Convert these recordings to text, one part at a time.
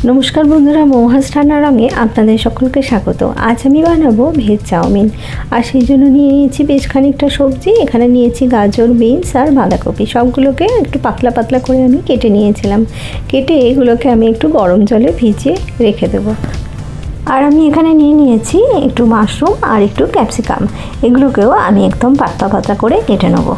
নমস্কার বন্ধুরা, মৌহাস রান্না রঙে আপনাদের সকলকে স্বাগত। আজ আমি বানাবো ভেজ চাউমিন। আর সেই জন্য নিয়ে নিয়েছি বেশ খানিকটা সবজি। এখানে নিয়েছি গাজর, বিনস আর বাঁধাকপি। সবগুলোকে একটু পাতলা পাতলা করে আমি কেটে নিয়েছিলাম। কেটে এগুলোকে আমি একটু গরম জলে ভিজিয়ে রেখে দেবো। আর আমি এখানে নিয়ে নিয়েছি একটু মাশরুম আর একটু ক্যাপসিকাম। এগুলোকেও আমি একদম পাতলা পাতলা করে কেটে নেবো।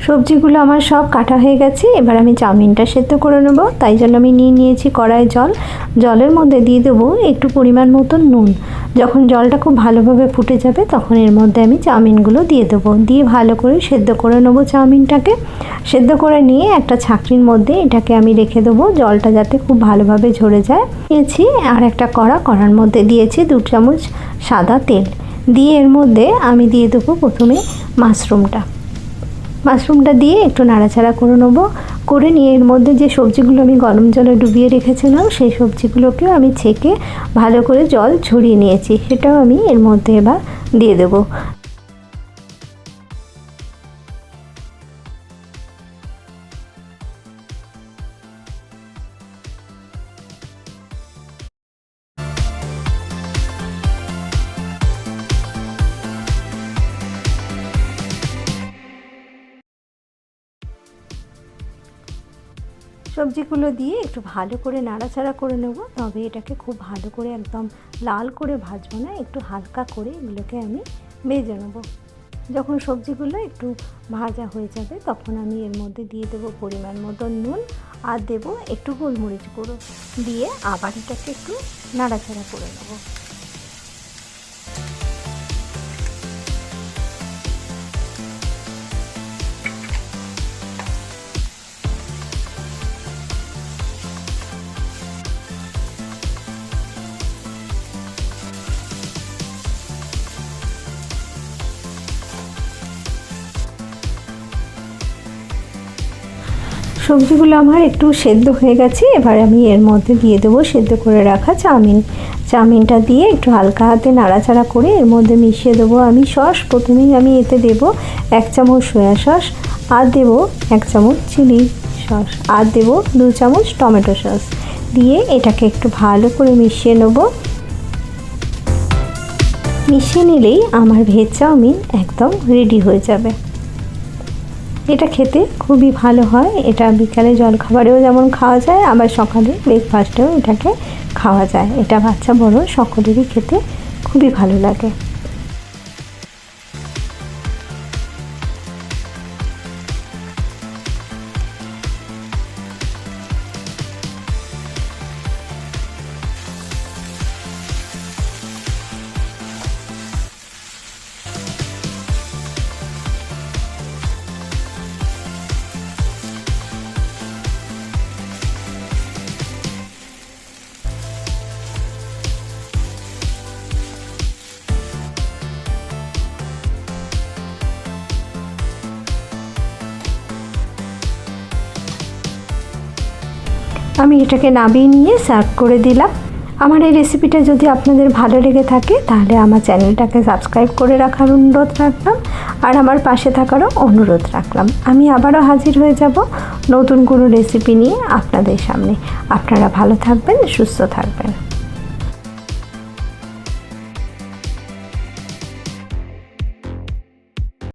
সবজিগুলো আমার সব কাটা হয়ে গেছে। এবার আমি চাউমিনটা সেদ্ধ করে নেব। তাই জন্য আমি নিয়ে নিয়েছি কড়াই জল। জলের মধ্যে দিয়ে দেবো একটু পরিমাণ মতো নুন। যখন জলটা খুব ভালোভাবে ফুটে যাবে তখন এর মধ্যে আমি চাউমিনগুলো দিয়ে দেবো। দিয়ে ভালো করে সেদ্ধ করে নেবো চাউমিনটাকে। সেদ্ধ করে নিয়ে একটা ছাঁকনির মধ্যে এটাকে আমি রেখে দেবো, জলটা যাতে খুব ভালোভাবে ঝরে যায়। নিয়েছি আর একটা কড়ার মধ্যে দিয়েছি 2 চামচ সাদা তেল। দিয়ে এর মধ্যে আমি দিয়ে দেবো প্রথমে মাশরুমটা দিয়ে একটু নাড়াচাড়া করে নেবো। করে নিয়ে এর মধ্যে যে সবজিগুলো আমি গরম জলে ডুবিয়ে রেখেছিলাম সেই সবজিগুলোকেও আমি ছেঁকে ভালো করে জল ঝরিয়ে নিয়েছি, সেটাও আমি এর মধ্যে এবার দিয়ে দেবো। সবজিগুলো দিয়ে একটু ভালো করে নাড়াচাড়া করে নেব। তবে এটাকে খুব ভালো করে একদম লাল করে ভাজবো না, একটু হালকা করে এগুলোকে আমি ভেজে নেব। যখন সবজিগুলো একটু ভাজা হয়ে যাবে তখন আমি এর মধ্যে দিয়ে দেবো পরিমাণ মতো নুন আর দেবো একটু গোলমরিচ গুঁড়ো। দিয়ে আবার এটাকে একটু নাড়াচাড়া করে নেব। সবজিগুলো আমার একটু সেদ্ধ হয়ে গেছে। এবার আমি এর মধ্যে দিয়ে দেবো সেদ্ধ করে রাখা চাউমিনটা দিয়ে একটু হালকা হাতে নাড়াচাড়া করে এর মধ্যে মিশিয়ে দেবো আমি সস। প্রথমেই আমি এতে দেবো 1 চামচ সয়া সস, আর দেবো 1 চামচ চিলি সস, আর দেবো 2 চামচ টমেটো সস। দিয়ে এটাকে একটু ভালো করে মিশিয়ে নেবো। মিশিয়ে নিলেই আমার ভেজ চাউমিন একদম রেডি হয়ে যাবে। এটা খেতে খুবই ভালো হয়। এটা বিকালে জলখাবারেও যেমন খাওয়া যায়, আবার সকালে ব্রেকফাস্টেও এটাকে খাওয়া যায়। এটা বাচ্চা বড় সকলেরই খেতে খুবই ভালো লাগে। আমি এটাকে নামিয়ে নিয়ে সার্ভ করে দিলাম। আমার এই রেসিপিটা যদি আপনাদের ভালো লেগে থাকে তাহলে আমার চ্যানেলটাকে সাবস্ক্রাইব করে রাখার অনুরোধ রাখলাম, আর আমার পাশে থাকারও অনুরোধ রাখলাম। আমি আবারও হাজির হয়ে যাব নতুন কোনো রেসিপি নিয়ে আপনাদের সামনে। আপনারা ভালো থাকবেন, সুস্থ থাকবেন।